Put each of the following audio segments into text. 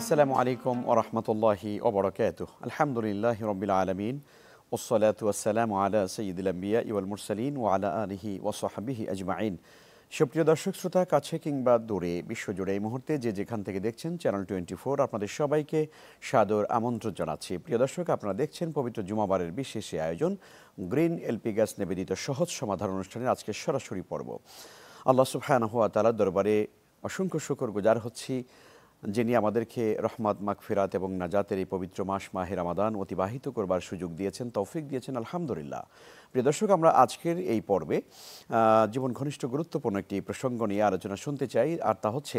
আসসালামু আলাইকুম ওয়া রাহমাতুল্লাহি ওয়া বারাকাতুহু। আলহামদুলিল্লাহি রাব্বিল আলামিন ওয়াসসালাতু ওয়াসসালামু আলা সাইয়্যিদিল আম্বিয়া ওয়াল মুরসালিন ওয়া আলা আলিহি ওয়া সাহবিহি আজমাইন। সুপ্রিয় দর্শক শ্রোতা, কাছে কিংবা দূরে বিশ্বজুড়ে এই মুহূর্তে যে যেখান থেকে দেখছেন চ্যানেল 24 আপনাদের সবাইকে সাদর আমন্ত্রণ জানাচ্ছি। প্রিয় দর্শক, আপনারা দেখছেন পবিত্র জুমাবারের বিশেষ আয়োজন গ্রিন এলপি গ্যাস নিবেদিত সহজ সমাধান অনুষ্ঠানের আজকে সরাসরি পর্ব। আল্লাহ সুবহানাহু ওয়া তাআলার দরবারে অসংখ্য শুকরগুজার হচ্ছি, যিনি আমাদেরকে রহমত, মাগফিরাত এবং নাজাতের এই পবিত্র মাস মাহে রমাদান অতিবাহিত করবার সুযোগ দিয়েছেন, তৌফিক দিয়েছেন, আলহামদুলিল্লাহ। প্রিয় দর্শক, আমরা আজকের এই পর্বে জীবন ঘনিষ্ঠ গুরুত্বপূর্ণ একটি প্রসঙ্গ নিয়ে আলোচনা শুনতে চাই, আর তা হচ্ছে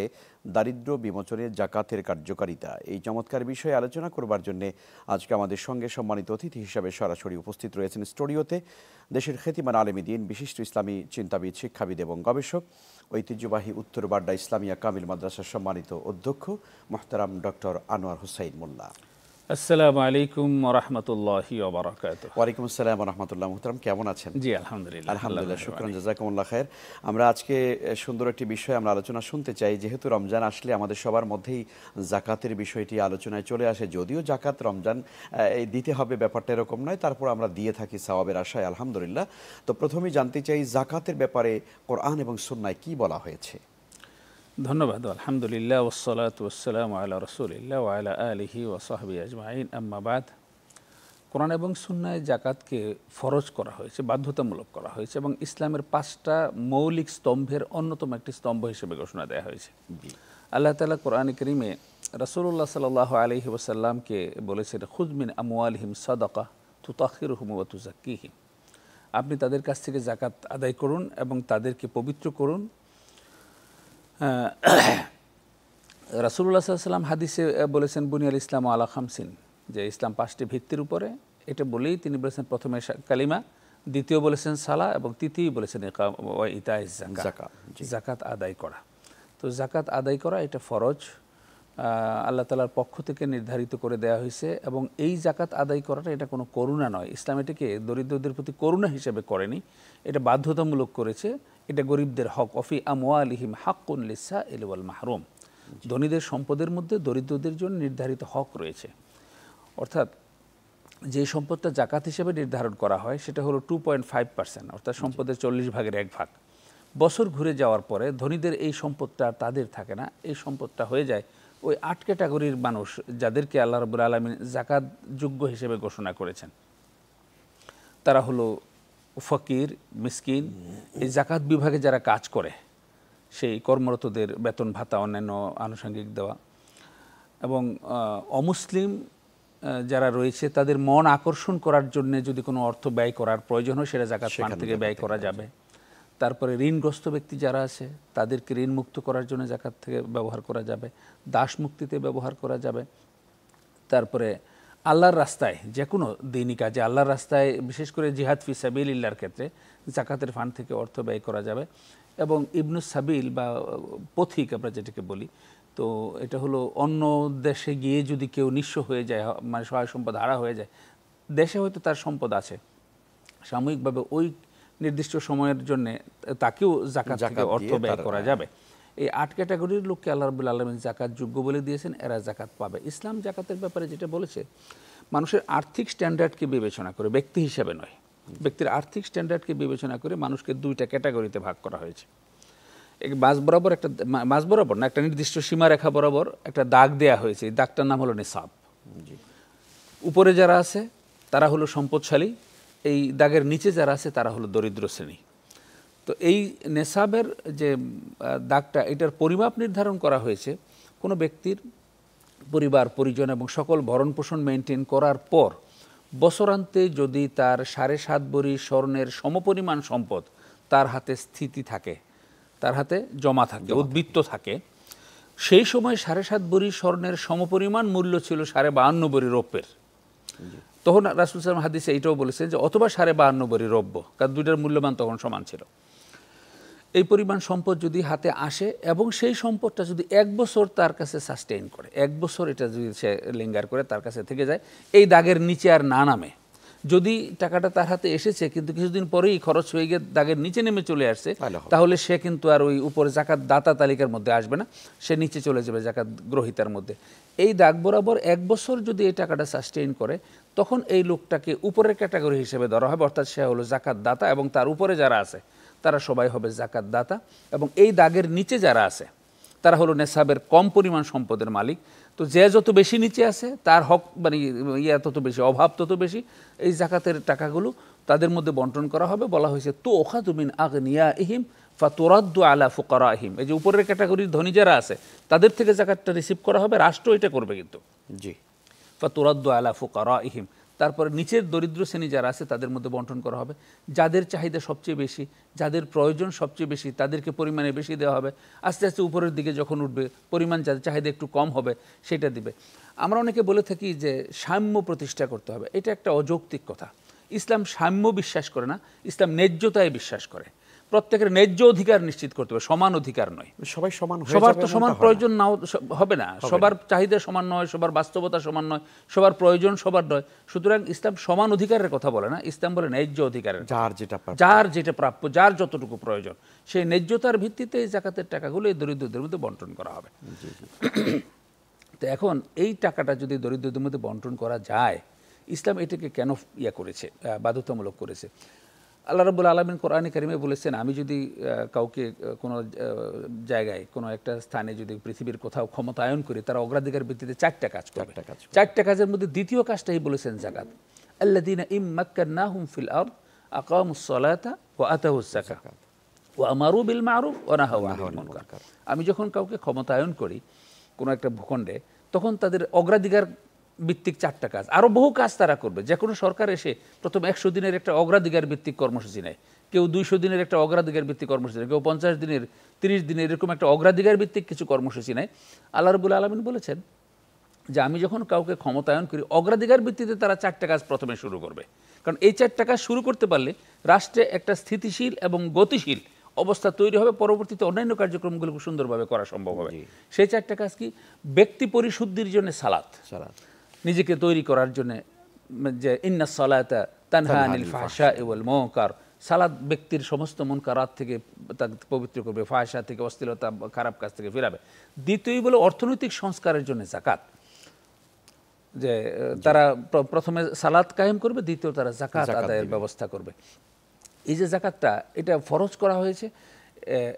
দারিদ্র্য বিমোচনে জাকাতের কার্যকারিতা। এই চমৎকার বিষয়ে আলোচনা করবার জন্যে আজকে আমাদের সঙ্গে সম্মানিত অতিথি হিসাবে সরাসরি উপস্থিত রয়েছেন স্টুডিওতে দেশের খ্যাতিমান আলেমী দ্বীন, বিশিষ্ট ইসলামী চিন্তাবিদ, শিক্ষাবিদ এবং গবেষক, ঐতিহ্যবাহী উত্তর বাড্ডা ইসলামিয়া কামিল মাদ্রাসার সম্মানিত অধ্যক্ষ মোহতারাম ডক্টর আনোয়ার হুসাইন মোল্লা। আসসালামু আলাইকুম ওয়া রাহমাতুল্লাহি ওয়া বারাকাতুহু। ওয়ালাইকুম আসসালাম ওয়া রাহমাতুল্লাহ। মোহতারাম, কেমন আছেন? জি আলহামদুলিল্লাহ। আলহামদুলিল্লাহ, শুকরান, জাযাকুমুল্লাহ খায়ের। আমরা আজকে সুন্দর একটি বিষয় আমরা আলোচনা শুনতে চাই। যেহেতু রমজান আসলে আমাদের সবার মধ্যেই জাকাতের বিষয়টি আলোচনায় চলে আসে, যদিও জাকাত রমজান দিতে হবে ব্যাপারটা এরকম নয়, তারপর আমরা দিয়ে থাকি সওয়াবের আশায়, আলহামদুলিল্লাহ। তো প্রথমেই জানতে চাই জাকাতের ব্যাপারে কোরআন এবং সুন্নায় কি বলা হয়েছে? ধন্যবাদ। আলহামদুলিল্লাহ ওয়াসসালাতু ওয়াসসালামু আলা রাসূলিল্লাহ ওয়া আলা আলিহি ওয়া সাহবিহি আজমাইন, আম্মা বাদ। কোরআন এবং সুন্নায় জাকাতকে ফরজ করা হয়েছে, বাধ্যতামূলক করা হয়েছে এবং ইসলামের 5টা মৌলিক স্তম্ভের অন্যতম একটি স্তম্ভ হিসেবে ঘোষণা দেওয়া হয়েছে। আল্লাহ তাআলা কোরআনে কারীমে রাসূলুল্লাহ সাল্লাল্লাহু আলাইহি ওয়াসাল্লামকে বলেছেন, খুয মিন আমওয়ালিহিম সাদাকা তুতাহহিরুহুম ওয়া তুযাক্কিহিম। আপনি তাদের কাছ থেকে জাকাত আদায় করুন এবং তাদেরকে পবিত্র করুন। রাসূলুল্লাহ সাল্লাল্লাহু আলাইহি ওয়াসাল্লাম হাদিসে বলেছেন, বুনিয়াল ইসলাম আলা খামসিন, যে ইসলাম 5টি ভিত্তির উপরে। এটা বলেই তিনি বলেছেন প্রথমে কালিমা, দ্বিতীয় বলেছেন সালাহ এবং তৃতীয় বলেছেন ইতায়ে যাকাত, জাকাত আদায় করা। তো জাকাত আদায় করা এটা ফরজ, আল্লাহ তাআলার পক্ষ থেকে নির্ধারিত করে দেওয়া হয়েছে এবং এই জাকাত আদায় করাটা এটা কোনো করুণা নয়। ইসলাম এটাকে দরিদ্রদের প্রতি করুণা হিসেবে করেনি, এটা বাধ্যতামূলক করেছে। এটা গরিবদের হক, অফি আমওয়ালিহিম হাক্কুন লিসাইল ওয়াল মাহরুম। ধনীদের সম্পদের মধ্যে দরিদ্রদের জন্য নির্ধারিত হক রয়েছে। অর্থাৎ যে সম্পদটা জাকাত হিসেবে নির্ধারণ করা হয় সেটা হলো 2.5%, অর্থাৎ সম্পদের 40 ভাগের 1 ভাগ। বছর ঘুরে যাওয়ার পরে ধনীদের এই সম্পদটা তাদের থাকে না, এই সম্পদটা হয়ে যায় ওই 8 ক্যাটাগরির মানুষ যাদেরকে আল্লাহ রাব্বুল আলামিন জাকাত যোগ্য হিসেবে ঘোষণা করেছেন। তারা হলো ফকির, মিসকিন, এই জাকাত বিভাগে যারা কাজ করে সেই কর্মরতদের বেতন ভাতা, অন্যান্য আনুষঙ্গিক দেওয়া, এবং অমুসলিম যারা রয়েছে তাদের মন আকর্ষণ করার জন্য যদি কোনো অর্থ ব্যয় করার প্রয়োজন হয় সেটা জাকাত ফান্ড থেকে ব্যয় করা যাবে। তারপরে ঋণগ্রস্ত ব্যক্তি যারা আছে তাদেরকে ঋণ মুক্ত করার জন্য জাকাত থেকে ব্যবহার করা যাবে, দাস মুক্তিতে ব্যবহার করা যাবে। তারপরে আল্লাহর রাস্তায় যে কোনো দিনই কাজে, আল্লাহর রাস্তায় বিশেষ করে জিহাদ ফি সাবিলিল্লাহর ক্ষেত্রে জাকাতের ফান্ড থেকে অর্থ ব্যয় করা যাবে। এবং ইবনুস সাবিল বা পথিক আমরা যেটাকে বলি, তো এটা হলো অন্য দেশে গিয়ে যদি কেউ নিঃস্ব হয়ে যায়, মানে সহায় সম্পদ হারা হয়ে যায়, দেশে হয়তো তার সম্পদ আছে, সাময়িকভাবে ওই নির্দিষ্ট সময়ের জন্য তাকেও জাকাত থেকে অর্থ ব্যয় করা যাবে। এই 8 ক্যাটাগরির লোককে আল্লাহ রাব্বুল আলামিন জাকাত যোগ্য বলে দিয়েছেন, এরা জাকাত পাবে। ইসলাম জাকাতের ব্যাপারে যেটা বলেছে, মানুষের আর্থিক স্ট্যান্ডার্ডকে বিবেচনা করে, ব্যক্তি হিসেবে নয়, ব্যক্তির আর্থিক স্ট্যান্ডার্ডকে বিবেচনা করে মানুষকে 2টা ক্যাটাগরিতে ভাগ করা হয়েছে। মাঝ বরাবর একটা, মাঝ বরাবর না, একটা নির্দিষ্ট সীমারেখা বরাবর একটা দাগ দেয়া হয়েছে, এই দাগটার নাম হলো নিসাব। উপরে যারা আছে তারা হলো সম্পদশালী, এই দাগের নিচে যারা আছে তারা হলো দরিদ্র শ্রেণী। তো এই নেসাবের যে দাগটা, এটার পরিমাপ নির্ধারণ করা হয়েছে কোনো ব্যক্তির পরিবার পরিজন এবং সকল ভরণ পোষণ মেনটেন করার পর বছরান্তে যদি তার 7.5 ভরি স্বর্ণের সমপরিমাণ সম্পদ তার হাতে স্থিতি থাকে, তার হাতে জমা থাকে, উদ্বৃত্ত থাকে, সেই সময় 7.5 ভরি স্বর্ণের সমপরিমাণ মূল্য ছিল 52.5 ভরি রৌপ্যের। তখন রাসূল সাল্লাল্লাহু আলাইহি ওয়াসাল্লাম হাদিসে এইটাও বলেছেন যে অথবা 52.5 ভরি রৌপ্য, কারণ দুইটার মূল্যমান তখন সমান ছিল। এই পরিমাণ সম্পদ যদি হাতে আসে এবং সেই সম্পদটা যদি 1 বছর তার কাছে সাস্টেইন করে, 1 বছর এটা যদি সে লিঙ্গার করে তার কাছে থেকে যায়, এই দাগের নিচে আর না নামে, যদি টাকাটা তার হাতে এসেছে কিন্তু কিছুদিন পরেই খরচ হয়ে গিয়ে দাগের নিচে নেমে চলে আসছে, তাহলে সে কিন্তু আর ওই উপরে জাকাত দাতা তালিকার মধ্যে আসবে না, সে নিচে চলে যাবে জাকাত গ্রহীতার মধ্যে। এই দাগ বরাবর 1 বছর যদি এই টাকাটা সাস্টেইন করে, তখন এই লোকটাকে উপরের ক্যাটাগরি হিসেবে ধরা হবে, অর্থাৎ সে হলো জাকাত দাতা, এবং তার উপরে যারা আছে তারা সবাই হবে জাকাত দাতা, এবং এই দাগের নিচে যারা আছে তারা হলো নেসাবের কম পরিমাণ সম্পদের মালিক। তো যে যত বেশি নিচে আছে তার হক মানে তত বেশি, অভাব তত বেশি, এই জাকাতের টাকাগুলো তাদের মধ্যে বন্টন করা হবে। বলা হয়েছে তো ওখাযু মিন আগনিয়াইহিম ফাতুরাদ্দু আলা ফুকারাইহিম, এই যে উপরের ক্যাটাগরির ধনী যারা আছে তাদের থেকে জাকাতটা রিসিভ করা হবে, রাষ্ট্র এটা করবে কিন্তু। জি, ফাতুরাদ্দু আলা ফুকারাইহিম, তারপরে নিচের দরিদ্র শ্রেণী যারা আছে তাদের মধ্যে বন্টন করা হবে। যাদের চাহিদা সবচেয়ে বেশি, যাদের প্রয়োজন সবচেয়ে বেশি, তাদেরকে পরিমাণে বেশি দেওয়া হবে। আস্তে আস্তে উপরের দিকে যখন উঠবে, পরিমাণ যাদের চাহিদা একটু কম হবে সেটা দিবে। আমরা অনেকে বলে থাকি যে সাম্য প্রতিষ্ঠা করতে হবে, এটা একটা অযৌক্তিক কথা। ইসলাম সাম্য বিশ্বাস করে না, ইসলাম ন্যায্যতায় বিশ্বাস করে। প্রত্যেকের ন্যায্য অধিকার নিশ্চিত করতে হবে, সমান অধিকার নয়। সবাই সমান, সবার তো সমান প্রয়োজন নাও হবে না, সবার চাহিদা সমান নয়, সবার বাস্তবতা সমান নয়, সবার প্রয়োজন সবার নয়। সুতরাং ইসলাম সমান অধিকারের কথা বলে না, ইসলাম বলে ন্যায্য অধিকারের, যার যেটা প্রাপ্য, যার যতটুকু প্রয়োজন, সেই ন্যায্যতার ভিত্তিতে এই জাকাতের টাকাগুলো এই দরিদ্রদের মধ্যে বন্টন করা হবে। তো এখন এই টাকাটা যদি দরিদ্রদের মধ্যে বন্টন করা যায়, ইসলাম এটাকে কেন করেছে, বাধ্যতামূলক করেছে? আল্লাহ রাব্বুল আলামিন কোরআনে কারিমে বলেছেন, আমি যদি কাউকে কোনো জায়গায়, কোনো একটা স্থানে যদি পৃথিবীর কোথাও ক্ষমতায়ন করি, তারা অগ্রাধিকার ভিত্তিতে 4টা কাজ করবে। 4টা কাজের মধ্যে দ্বিতীয় কাজটাই বলেছেন জাকাত। আল্লাযীনা ইম্মাক্কান্নাহুম ফিল আরদ আকামুস সালাতা ওয়া আতাউজ যাকাত ওয়া আমারু বিল মা'রুফ ওয়া নাহাউ আনিল মুনকার। আমি যখন কাউকে ক্ষমতায়ন করি কোনো একটা ভূখণ্ডে, তখন তাদের অগ্রাধিকার ভিত্তিক 4টা কাজ, আরও বহু কাজ তারা করবে। যে কোনো সরকার এসে প্রথম 100 দিনের একটা অগ্রাধিকার ভিত্তিক কর্মসূচি নেয়, কেউ 200 দিনের একটা অগ্রাধিকার ভিত্তিক কর্মসূচি নেয়, কেউ 50 দিনের, 30 দিনের, এরকম একটা অগ্রাধিকার ভিত্তিক কিছু কর্মসূচি নেয়। আল্লাহ রাব্বুল আলামিন বলেছেন যে আমি যখন কাউকে ক্ষমতায়ন করি, অগ্রাধিকার ভিত্তিতে তারা 4টা কাজ প্রথমে শুরু করবে। কারণ এই 4টা কাজ শুরু করতে পারলে রাষ্ট্রে একটা স্থিতিশীল এবং গতিশীল অবস্থা তৈরি হবে, পরবর্তীতে অন্যান্য কার্যক্রমগুলো সুন্দরভাবে করা সম্ভব হবে। সেই 4টা কাজ কি? ব্যক্তি পরিশুদ্ধির জন্য সালাত, নিজেকে তৈরি করার জন্য, যে ইন্নাস সালাতা তানহা আনিল ফাহশাই ওয়াল মুনকার, সালাত ব্যক্তির সমস্ত মুনকারাত থেকে তাকে পবিত্র করবে, ফাহশা থেকে, অশ্লীলতা, খারাপ কাজ থেকে ফেরাবে। দ্বিতীয়ই বলে অর্থনৈতিক সংস্কারের জন্য জাকাত, যে তারা প্রথমে সালাত কায়েম করবে, দ্বিতীয় তারা জাকাত আদায়ের ব্যবস্থা করবে। এই যে জাকাতটা, এটা ফরজ করা হয়েছে,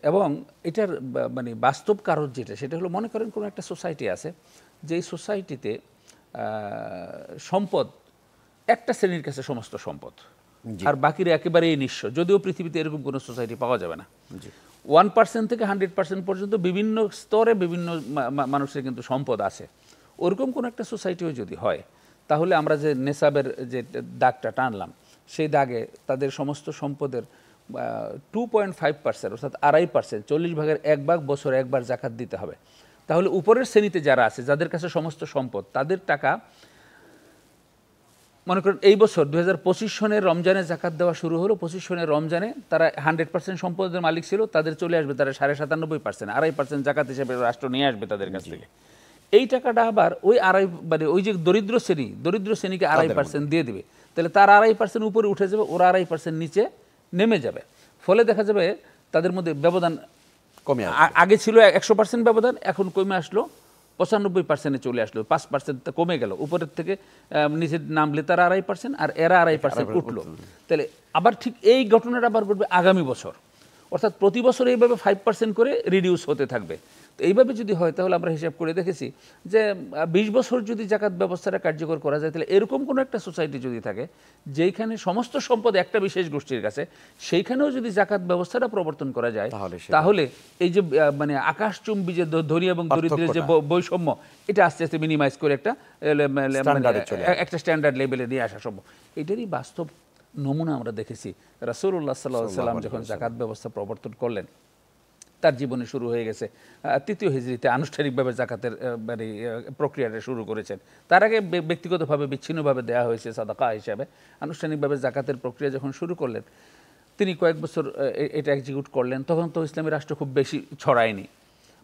এবং এটার মানে বাস্তব কারণ যেটা, সেটা হলো, মনে করেন কোনো একটা সোসাইটি আছে, যেই সোসাইটিতে সম্পদ একটা শ্রেণীর কাছে সমস্ত সম্পদ, আর বাকিরা একেবারেই নিঃস্ব। যদিও পৃথিবীতে এরকম কোনো সোসাইটি পাওয়া যাবে না। 1% থেকে 100% পর্যন্ত বিভিন্ন স্তরে বিভিন্ন মানুষের কিন্তু সম্পদ আছে। ওরকম কোনো একটা সোসাইটিও যদি হয়, তাহলে আমরা যে নেসাবের যে দাগটা টানলাম, সেই দাগে তাদের সমস্ত সম্পদের 2.5%, অর্থাৎ 2.5%, 40 ভাগের 1 ভাগ বছরে একবার জাকাত দিতে হবে। তাহলে উপরের শ্রেণীতে যারা আছে, যাদের কাছে সমস্ত সম্পদ, তাদের টাকা, মনে করেন এই বছর 2025 সনের রমজানে জাকাত দেওয়া শুরু হলো, 25 সনের রমজানে তারা 100% সম্পদের মালিক ছিল, তাদের চলে আসবে তারা 97.5%, 2.5% জাকাত হিসেবে রাষ্ট্র নিয়ে আসবে তাদের কাছ থেকে। এই টাকাটা আবার ওই মানে ওই যে দরিদ্র শ্রেণীকে 2.5% দিয়ে দিবে, তাহলে তার 2.5% উপরে উঠে যাবে, ওরা 2.5% নিচে নেমে যাবে। ফলে দেখা যাবে তাদের মধ্যে ব্যবধান কমে, আগে ছিল 100% ব্যবধান, এখন কমে আসলো 95% চলে আসলো, 5% কমে গেল। উপরের থেকে নিচে নামলে তারা 2.5% আর এরা 2.5% উঠলো। তাহলে আবার ঠিক এই ঘটনাটা আবার ঘটবে আগামী বছর, অর্থাৎ প্রতি বছর এইভাবে 5% করে রিডিউস হতে থাকবে। তো এইভাবে যদি হয়, তাহলে আমরা হিসাব করে দেখেছি যে 20 বছর যদি জাকাত ব্যবস্থাটা কার্যকর করা যায়, তাহলে এরকম কোনো একটা সোসাইটি যদি থাকে যেইখানে সমস্ত সম্পদ একটা বিশেষ গোষ্ঠীর কাছে, সেইখানেও যদি জাকাত ব্যবস্থাটা প্রবর্তন করা যায়, তাহলে এই যে মানে আকাশচুম্বী যে ধনী এবং দরিদ্রের যে বৈষম্য, এটা আস্তে আস্তে মিনিমাইজ করে একটা স্ট্যান্ডার্ড লেভেলে নিয়ে আসা সম্ভব। এটারই বাস্তব নমুনা আমরা দেখেছি। রাসূলুল্লাহ সাল্লাল্লাহু আলাইহি ওয়াসাল্লাম যখন জাকাত ব্যবস্থা প্রবর্তন করলেন, তার জীবনে শুরু হয়ে গেছে 3য় হিজরিতে আনুষ্ঠানিকভাবে জাকাতের মানে প্রক্রিয়াটা শুরু করেছেন। তার আগে ব্যক্তিগতভাবে বিচ্ছিন্নভাবে দেওয়া হয়েছে সাদাকা হিসাবে। আনুষ্ঠানিকভাবে জাকাতের প্রক্রিয়া যখন শুরু করলেন, তিনি কয়েক বছর এটা এক্সিকিউট করলেন। তখন তো ইসলামী রাষ্ট্র খুব বেশি ছড়ায়নি।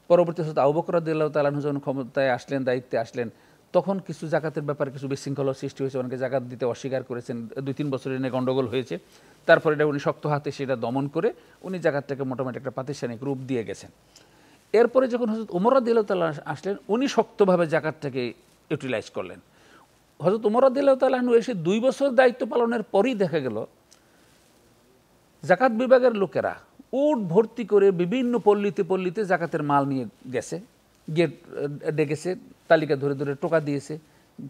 পরবর্তী হযরত আবু বকর রাদিয়াল্লাহু তাআলা যখন ক্ষমতায় আসলেন, দায়িত্বে আসলেন, তখন কিছু জাকাতের ব্যাপারে কিছু বিশৃঙ্খলা সৃষ্টি হয়েছে, অনেকে জাকাত দিতে অস্বীকার করেছেন, 2-3 বছর এনে গণ্ডগোল হয়েছে। তারপরে এটা উনি শক্ত হাতে সেটা দমন করে উনি জাকাতটাকে মোটামুটি একটা প্রাতিষ্ঠানিক রূপ দিয়ে গেছেন। এরপরে যখন হযরত ওমর রাদিয়াল্লাহু তাআলা আসলেন, উনি শক্তভাবে জাকাতটাকে ইউটিলাইজ করলেন। হযরত ওমর রাদিয়াল্লাহু তাআলা এসে 2 বছর দায়িত্ব পালনের পরই দেখা গেল জাকাত বিভাগের লোকেরা উট ভর্তি করে বিভিন্ন পল্লীতে পল্লীতে জাকাতের মাল নিয়ে গেছে, গিয়ে ডেকেছে, তালিকা ধরে ধরে টোকা দিয়েছে,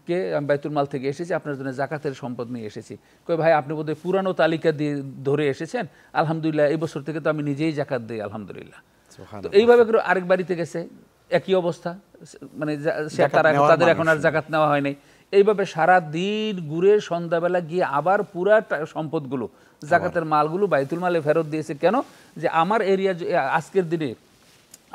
কে আমি বাইতুল মাল থেকে এসেছি, আপনার জন্য জাকাতের সম্পদ নিয়ে এসেছি। কই ভাই আপনি বোধহয় পুরানো তালিকা দিয়ে ধরে এসেছেন, আলহামদুলিল্লাহ এই বছর থেকে তো আমি নিজেই জাকাত দিই আলহামদুলিল্লাহ। তো এইভাবে করে আরেক বাড়িতে গেছে, একই অবস্থা, মানে তাদের এখন আর জাকাত নেওয়া হয় নাই। এইভাবে সারা দিন ঘুরে সন্ধ্যাবেলা গিয়ে আবার পুরা সম্পদগুলো জাকাতের মালগুলো বাইতুল মালে ফেরত দিয়েছে। কেন? যে আমার এরিয়া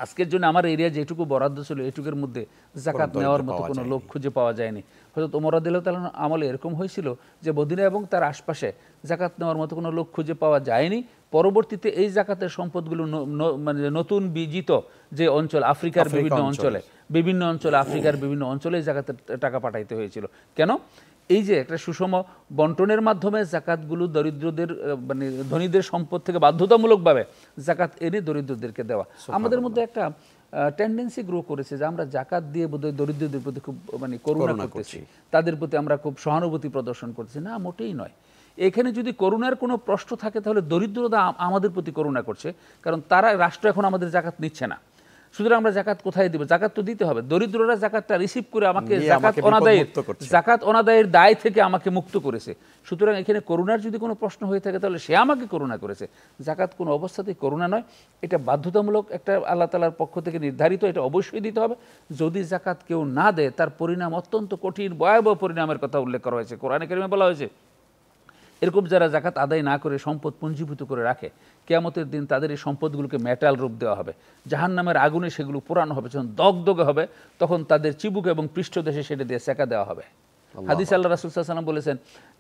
আজকের জন্য আমার এরিয়া যেটুকু বরাদ্দ ছিল এটুকুর মধ্যে জাকাত নেওয়ার মতো কোনো লোক খুঁজে পাওয়া যায়নি। হযরত ওমর রাদিয়াল্লাহু তাআলা আমলে এরকম হয়েছিল যে মদিনা এবং তার আশপাশে জাকাত নেওয়ার মতো কোনো লোক খুঁজে পাওয়া যায়নি। পরবর্তীতে এই জাকাতের সম্পদগুলো মানে নতুন বিজিত যে অঞ্চল, আফ্রিকার বিভিন্ন অঞ্চলে আফ্রিকার বিভিন্ন অঞ্চলে জাকাতের টাকা পাঠাইতে হয়েছিল। কেন? এই যে একটা সুষম বন্টনের মাধ্যমে জাকাতগুলো দরিদ্রদের মানে ধনীদের সম্পদ থেকে বাধ্যতামূলকভাবে জাকাত এনে দরিদ্রদেরকে দেওয়া। আমাদের মধ্যে একটা টেন্ডেন্সি গ্রো করেছে যে আমরা জাকাত দিয়ে বোধহয় দরিদ্রদের প্রতি খুব মানে করুণা করতেছি, তাদের প্রতি আমরা খুব সহানুভূতি প্রদর্শন করতেছি। না, মোটেই নয়। এখানে যদি করুণার কোনো প্রশ্ন থাকে তাহলে দরিদ্রতা আমাদের প্রতি করুণা করছে, কারণ তারা রাষ্ট্র এখন আমাদের জাকাত নিচ্ছে না। সুতরাং আমরা জাকাত কোথায় দিব? জাকাত তো দিতে হবে। দরিদ্ররা জাকাতটা রিসিভ করে আমাকে জাকাত অনাদায়ের দায় থেকে আমাকে মুক্ত করেছে। সুতরাং এখানে করুণার যদি কোনো প্রশ্ন হয়ে থাকে তাহলে সে আমাকে করুণা করেছে। জাকাত কোনো অবস্থাতেই করুণা নয়, এটা বাধ্যতামূলক, একটা আল্লাহ তাআলার পক্ষ থেকে নির্ধারিত, এটা অবশ্যই দিতে হবে। যদি জাকাত কেউ না দেয় তার পরিণাম অত্যন্ত কঠিন, ভয়াবহ পরিণামের কথা উল্লেখ করা হয়েছে। কোরআনে কারিমে বলা হয়েছে এরকম যারা জাকাত আদায় না করে সম্পদ পুঞ্জীভূত করে রাখে, কিয়ামতের দিন তাদের এই সম্পদগুলোকে মেটাল রূপ দেওয়া হবে, জাহান্নামের আগুনে সেগুলো পোড়ানো হবে, যখন দগদগে হবে তখন তাদের চিবুক এবং পৃষ্ঠদেশে সেটা দিয়ে সেকা দেওয়া হবে। হাদিস আল্লাহ রাসূল সাল্লাল্লাহু আলাইহি ওয়াসাল্লাম বলেছেন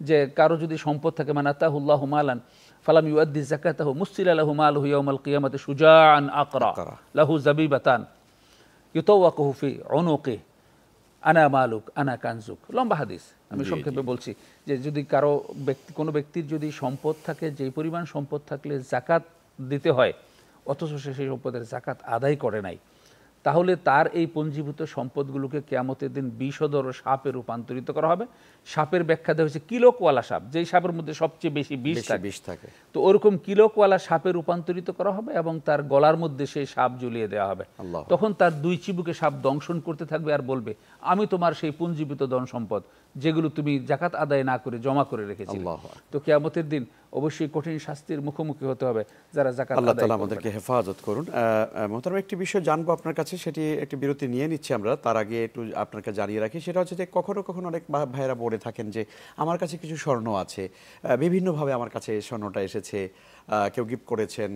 যে কারো যদি সম্পদ থাকে, মান আতাহুল্লাহু মালান ফালাম ইউআদ্দি যাকাতাহু মুসিলা লাহু মালুহু ইয়াউমাল কিয়ামাতি শুজাআন আকরা লাহু যাবিবাতান ইউতাওয়াকুহু ফি উনুকি আনা মালুক আনা কানজুক। লম্বা হাদিস, আমি সংক্ষেপে বলছি যে যদি কোনো ব্যক্তির যদি সম্পদ থাকে, যেই পরিমাণ সম্পদ থাকলে জাকাত দিতে হয়, অথচ সে সেই সম্পদের জাকাত আদায় করে নাই, তাহলে তার এই পঞ্জীভূত সম্পদগুলোকে কিয়ামতের দিন বিষধর সাপে রূপান্তরিত করা হবে। সাপের ব্যাখ্যা দেওয়া হয়েছে কিলোকওয়ালা সাপ, যেই সাপের মধ্যে সবচেয়ে বেশি বিষ থাকে, তো ওরকম কিলোকওয়ালা সাপে রূপান্তরিত করা হবে এবং তার গলার মধ্যে সেই সাপ ঝুলিয়ে দেওয়া হবে। তখন তার 2 চিবুকে সাপ দংশন করতে থাকবে আর বলবে, আমি তোমার সেই পুঞ্জীভূত ধন সম্পদ যেগুলো তুমি জাকাত আদায় না করে জমা করে রেখেছিলে। তো কিয়ামতের দিন অবশ্যই কঠিন শাস্তির মুখোমুখি হতে হবে যারা জাকাত আদায়। আল্লাহ তাআলা আমাদেরকে হেফাজত করুন। মোহতারাম, একটি বিষয় জানবো আপনার কাছে, সেটি একটি বিরতি নিয়ে নিচ্ছি আমরা। তার আগে একটু আপনাকে জানিয়ে রাখি, সেটা হচ্ছে যে কখনো কখনো অনেক ভাইয়েরা বলে থাকেন যে আমার কাছে কিছু স্বর্ণ আছে, বিভিন্নভাবে আমার কাছে স্বর্ণটা এসেছে, কেউ গিফট করেছেন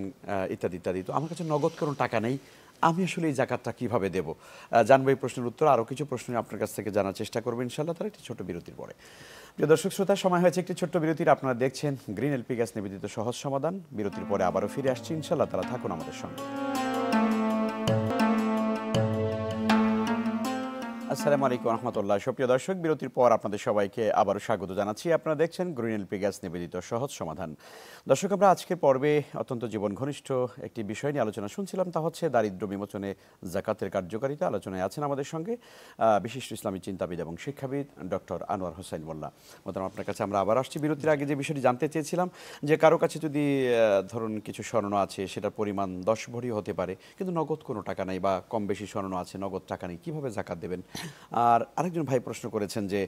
ইত্যাদি ইত্যাদি, তো আমার কাছে নগদ কোনো টাকা নেই, আমি আসলে এই জাকাতটা কীভাবে দেবো? জানবো এই প্রশ্নের উত্তর। আরও কিছু প্রশ্ন আপনার কাছ থেকে জানার চেষ্টা করবো ইনশাআল্লাহ, তার একটি ছোট্ট বিরতির পরে। প্রিয় দর্শক শ্রোতা, সময় হয়েছে একটি ছোট্ট বিরতির। আপনারা দেখছেন গ্রিন এলপি গ্যাস নিবেদিত সহজ সমাধান। বিরতির পরে আবারও ফিরে আসছি ইনশাআল্লাহ, তারা থাকুন আমাদের সঙ্গে। আসসালামু আলাইকুম রহমতুল্লাহ। সুপ্রিয় দর্শক, বিরতির পর আপনাদের সবাইকে আবারও স্বাগত জানাচ্ছি। আপনারা দেখছেন গ্রিন এলপি গ্যাস নিবেদিত সহজ সমাধান। দর্শক, আমরা আজকের পর্বে অত্যন্ত জীবন ঘনিষ্ঠ একটি বিষয় নিয়ে আলোচনা শুনছিলাম, তা হচ্ছে দারিদ্র্য বিমোচনে জাকাতের কার্যকারিতা। আলোচনায় আছেন আমাদের সঙ্গে বিশিষ্ট ইসলামী চিন্তাবিদ এবং শিক্ষাবিদ ডক্টর আনোয়ার হোসাইন মোল্লা। মোহতারাম, আপনার কাছে আমরা আবার আসছি। বিরতির আগে যে বিষয়টি জানতে চেয়েছিলাম যে কারো কাছে যদি ধরুন কিছু স্বর্ণ আছে, সেটার পরিমাণ 10 ভরি হতে পারে, কিন্তু নগদ কোনো টাকা নেই, বা কম বেশি স্বর্ণ আছে নগদ টাকা নেই, কীভাবে জাকাত দেবেন? আর আরেকজন ভাই প্রশ্ন করেছেন যে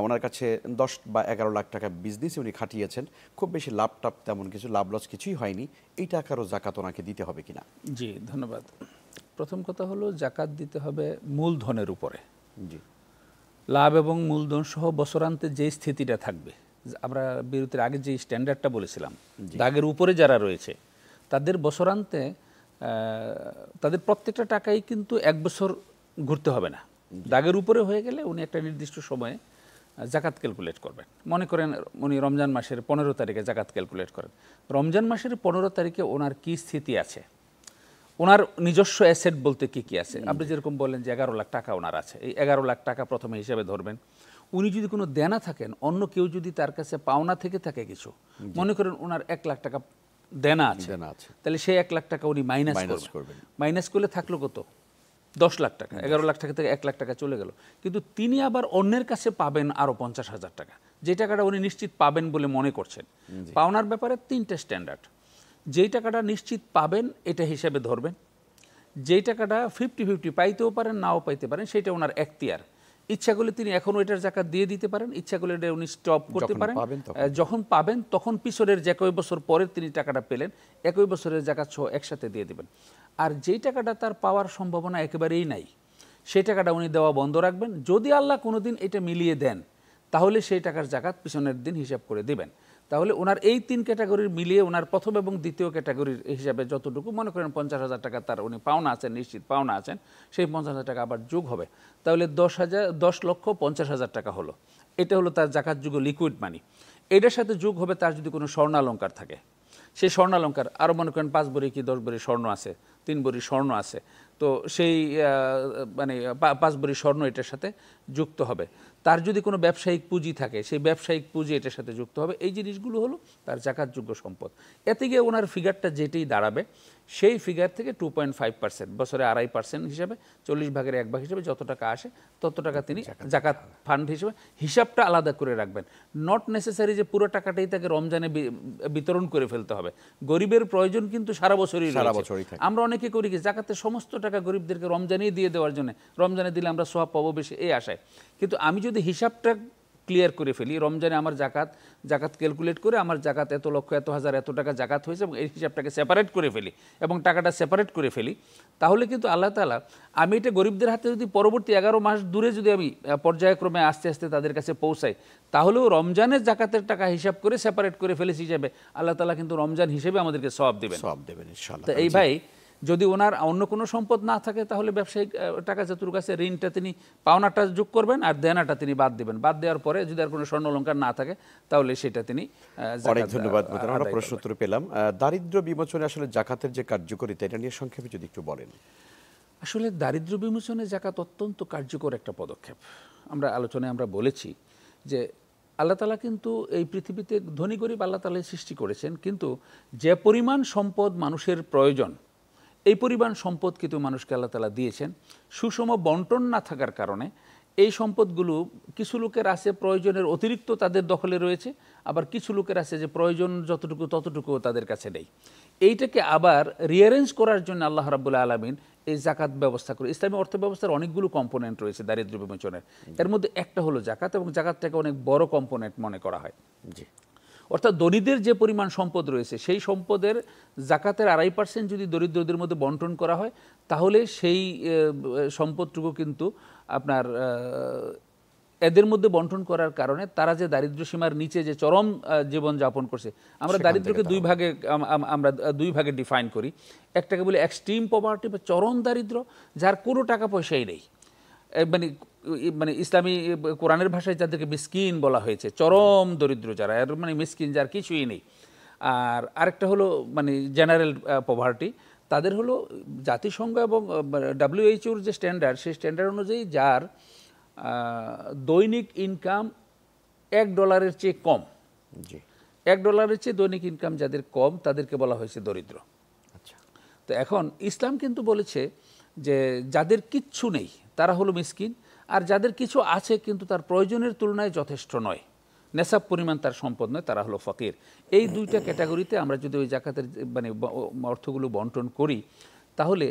ওনার কাছে 10 বা 11 লাখ টাকা বিজনেসে উনি খাটিয়েছেন, খুব বেশি লাভ টাভ তেমন কিছু লাভ লস কিছুই হয়নি, এই টাকারও জাকাত ওনাকে দিতে হবে কিনা? জি, ধন্যবাদ। প্রথম কথা হলো জাকাত দিতে হবে মূলধনের উপরে। জি, লাভ এবং মূলধন সহ বছরান্তে যে স্থিতিটা থাকবে, আমরা বিরতির আগে যে স্ট্যান্ডার্ডটা বলেছিলাম, দাগের উপরে যারা রয়েছে তাদের বছরান্তে তাদের প্রত্যেকটা টাকাই কিন্তু 1 বছর ঘুরতে হবে না। দাগের উপরে হয়ে গেলে উনি একটা নির্দিষ্ট সময়ে জাকাত ক্যালকুলেট করবেন। মনে করেন উনি রমজান মাসের 15 তারিখে জাকাত ক্যালকুলেট করেন, রমজান মাসের 15 তারিখে ওনার কী স্থিতি আছে, ওনার নিজস্ব অ্যাসেট বলতে কি কি আছে? আপনি যেরকম বললেন যে 11 লাখ টাকা ওনার আছে, এই 11 লাখ টাকা প্রথমে হিসাবে ধরবেন। উনি যদি কোনো দেনা থাকেন, অন্য কেউ যদি তার কাছে পাওনা থেকে থাকে কিছু, মনে করেন ওনার 1 লাখ টাকা দেনা আছে, তাহলে সেই 1 লাখ টাকা উনি মাইনাস করবেন। মাইনাস করলে থাকলো কত? 10 লাখ টাকা। 11 লাখ টাকা থেকে 1 লাখ টাকা চলে গেল। কিন্তু তিনি আবার অন্যের কাছে পাবেন আরো 50,000 টাকা, যে টাকাটা উনি নিশ্চিত পাবেন বলে মনে করছেন। পাওনার ব্যাপারে 3টে স্ট্যান্ডার্ড। যেই টাকাটা নিশ্চিত পাবেন এটা হিসাবে ধরবেন, যেই টাকাটা 50-50 পাইতেও পারেন নাও পাইতে পারেন, সেটা ওনার এখতিয়ার। ইচ্ছা করলে তিনি এখন ওইটার জাকাত দিয়ে দিতে পারেন, ইচ্ছা করলে এটা উনি স্টপ করতে পারেন। যখন পাবেন তখন পিছনের যে একই বছর পরে তিনি টাকাটা পেলেন, একই বছরের জাকাত সহ একসাথে দিয়ে দিবেন। আর যেই টাকাটা তার পাওয়ার সম্ভাবনা একেবারেই নাই, সেই টাকাটা উনি দেওয়া বন্ধ রাখবেন। যদি আল্লাহ কোনোদিন এটা মিলিয়ে দেন, তাহলে সেই টাকার জাকাত পিছনের দিন হিসাব করে দিবেন। তাহলে ওনার এই 3 ক্যাটাগরির মিলিয়ে ওনার প্রথম এবং দ্বিতীয় ক্যাটাগরির হিসাবে যতটুকু মনে করেন 50,000 টাকা তার উনি পাওনা আছেন, নিশ্চিত পাওনা আছেন, সেই 50,000 টাকা আবার যোগ হবে। তাহলে 10,50,000 টাকা হলো। এটা হলো তার জাকাতযোগ্য লিকুইড মানি। এটার সাথে যোগ হবে তার যদি কোনো স্বর্ণালঙ্কার থাকে, সেই স্বর্ণালঙ্কার আরও মনে করেন 5 ভরি কি 10 ভরি স্বর্ণ আছে, 3 ভরি স্বর্ণ আছে, তো সেই মানে 5 ভরি স্বর্ণ এটার সাথে যুক্ত হবে। তার যদি কোনো ব্যবসায়িক পুঁজি থাকে, সেই ব্যবসায়িক পুঁজি এটার সাথে যুক্ত হবে। এই জিনিসগুলো হলো তার জাকাতযোগ্য সম্পদ। এতে গিয়ে ওনার ফিগারটা যেটাই দাঁড়াবে, সেই ফিগার থেকে 2.5%, বছরে 2.5% হিসাবে, 40 ভাগের 1 ভাগ হিসাবে যত টাকা আসে তত টাকা তিনি জাকাত ফান্ড হিসেবে হিসাবটা আলাদা করে রাখবেন। নট নেসেসারি যে পুরো টাকাটাই তাকে রমজানে বিতরণ করে ফেলতে হবে। গরিবের প্রয়োজন কিন্তু সারা বছরই রয়েছে। আমরা অনেকে করি কি, জাকাতের সমস্ত টাকা গরিবদেরকে রমজানেই দিয়ে দেওয়ার জন্য, রমজানে দিলে আমরা সওয়াব পাবো বেশি, এই আশায়। কিন্তু আমি যদি হিসাবটা ক্লিয়ার করে ফেলি, রমজানে আমার জাকাত ক্যালকুলেট করে আমার জাকাত এত লক্ষ, এত হাজার, এত টাকা জাকাত হয়েছে, এবং এই হিসাবটাকে সেপারেট করে ফেলি এবং টাকাটা সেপারেট করে ফেলি, তাহলে কিন্তু আল্লাহ তাআলা, আমি এটা গরিবদের হাতে যদি পরবর্তী 11 মাস দূরে যদি আমি পর্যায়ক্রমে আস্তে আস্তে তাদের কাছে পৌঁছাই, তাহলেও রমজানের জাকাতের টাকা হিসাব করে সেপারেট করে ফেলেছি হিসাবে আল্লাহ তাআলা কিন্তু রমজান হিসেবে আমাদেরকে সওয়াব দেবেন ইনশাআল্লাহ। তো এই ভাই যদি ওনার অন্য কোনো সম্পদ না থাকে, তাহলে ব্যবসায়িক টাকা যতটুকু আছে, ঋণটা তিনি পাওনাটা যোগ করবেন আর দেনাটা তিনি বাদ দিবেন। বাদ দেওয়ার পরে যদি আর কোনো স্বর্ণালঙ্কার না থাকে, তাহলে সেটা তিনি অনেক ধন্যবাদ। আমরা প্রশ্ন উত্তর পেলাম। দারিদ্র্য বিমোচনে আসলে জাকাতের যে কার্যকারিতা, এটা নিয়ে সংক্ষেপে যদি একটু বলেন। আসলে দারিদ্র্য বিমোচনে জাকাত অত্যন্ত কার্যকর একটা পদক্ষেপ। আমরা আলোচনায় আমরা বলেছি যে আল্লাহ তাআলা কিন্তু এই পৃথিবীতে ধনী গরিব আল্লাহ তাআলা সৃষ্টি করেছেন, কিন্তু যে পরিমাণ সম্পদ মানুষের প্রয়োজন, এই পরিমাণ সম্পদ কিন্তু মানুষকে আল্লাহ তাআলা দিয়েছেন। সুষম বন্টন না থাকার কারণে এই সম্পদগুলো কিছু লোকের আছে প্রয়োজনের অতিরিক্ত তাদের দখলে রয়েছে, আবার কিছু লোকের আছে যে প্রয়োজন যতটুকু ততটুকুও তাদের কাছে নেই। এইটাকে আবার রিঅ্যারেঞ্জ করার জন্য আল্লাহ রাব্বুল আলামিন এই জাকাত ব্যবস্থা করে। ইসলামী অর্থ ব্যবস্থার অনেকগুলো কম্পোনেন্ট রয়েছে দারিদ্র্য বিমোচনের, এর মধ্যে একটা হলো জাকাত, এবং জাকাতটাকে অনেক বড় কম্পোনেন্ট মনে করা হয়। জি, অর্থাৎ দরিদ্রের যে পরিমাণ সম্পদ রয়েছে, সেই সম্পদের জাকাতের 2.5% যদি দরিদ্রদের মধ্যে বন্টন করা হয়, তাহলে সেই সম্পদটুকু কিন্তু আপনার এদের মধ্যে বন্টন করার কারণে তারা যে দারিদ্র্য সীমার নিচে যে চরম জীবন যাপন করছে, আমরা দারিদ্র্যকে দুই ভাগে ডিফাইন করি। একটাকে বলি এক্সট্রিম পভার্টি বা চরম দারিদ্র্য, যার কোনো টাকা পয়সাই নেই, মানে ইসলামী কোরআনের ভাষায় যাদেরকে মিসকিন বলা হয়েছে, চরম দরিদ্র যারা, এর মানে মিসকিন যার কিছুই নেই। আর আরেকটা হলো মানে জেনারেল পভার্টি, তাদের হলো জাতিসংঘ এবং WHO যে স্ট্যান্ডার্ড, সেই স্ট্যান্ডার্ড অনুযায়ী যার দৈনিক ইনকাম $1 চেয়ে কম, $1 চেয়ে দৈনিক ইনকাম যাদের কম, তাদেরকে বলা হয়েছে দরিদ্র। আচ্ছা, তো এখন ইসলাম কিন্তু বলেছে যে যাদের কিচ্ছু নেই তারা হলো মিসকিন, আর যাদের কিছু আছে কিন্তু তার প্রয়োজনের তুলনায় যথেষ্ট নয়, নেশাব পরিমাণ তার সম্পদ নয়, তারা হলো ফকির। এই দুইটা ক্যাটাগরিতে আমরা যদি ওই জাকাতের মানে অর্থগুলো বন্টন করি, তাহলে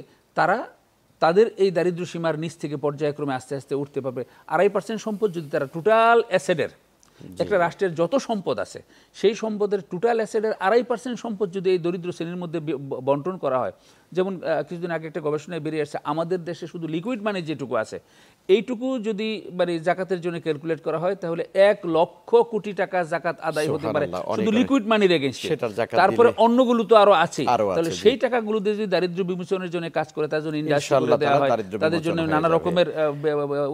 তাদের এই দারিদ্র্য সীমার নিচ থেকে পর্যায়ক্রমে আস্তে আস্তে উঠতে পারবে। 2.5% সম্পদ যদি তারা টোটাল অ্যাসেডের, একটা রাষ্ট্রের যত সম্পদ আছে সেই সম্পদের টোটাল অ্যাসেডের 2.5% সম্পদ যদি এই দরিদ্র শ্রেণীর মধ্যে বন্টন করা হয়, যেমন কিছুদিন আগে একটা গবেষণায় বেরিয়ে আসছে, আমাদের দেশে শুধু লিকুইড মানি যেটুকু আছে, এইটুকু যদি মানে জাকাতের জন্য ক্যালকুলেট করা হয়, তাহলে 1 লক্ষ কোটি টাকা জাকাত আদায় হতে পারে শুধু লিকুইড মানির এগেইনস্টে। তারপরে অন্যগুলো তো আরো আছে, তাহলে সেই টাকাগুলো দিয়ে যদি দারিদ্র্য বিমোচনের জন্য কাজ করে, তার জন্য ইন্ডাস্ট্রি করে দেওয়া হয়, তাদের জন্য নানা রকমের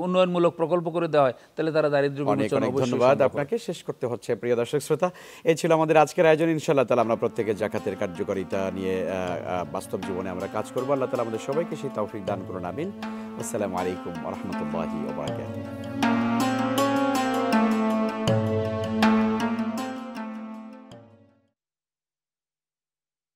উন্নয়নমূলক প্রকল্প করে দেওয়া হয়, তাহলে তারা দারিদ্র্য বিমোচন অবশ্যই। ধন্যবাদ আপনাকে। শেষ করতে হচ্ছে প্রিয় দর্শক শ্রোতা, এই ছিল আমাদের আজকের আয়োজন। ইনশাআল্লাহ তাআলা আমরা প্রত্যেকে জাকাতের কার্যকারিতা নিয়ে বাস্তব জীবনে বাস্তবায়নে আমরা কাজ করবো। আল্লাহ তাআলা আমাদের সবাইকে সেই তৌফিক দান করুন, আমিন। আসসালামু আলাইকুম ওয়া রাহমাতুল্লাহি ওয়া বারাকাতুহু।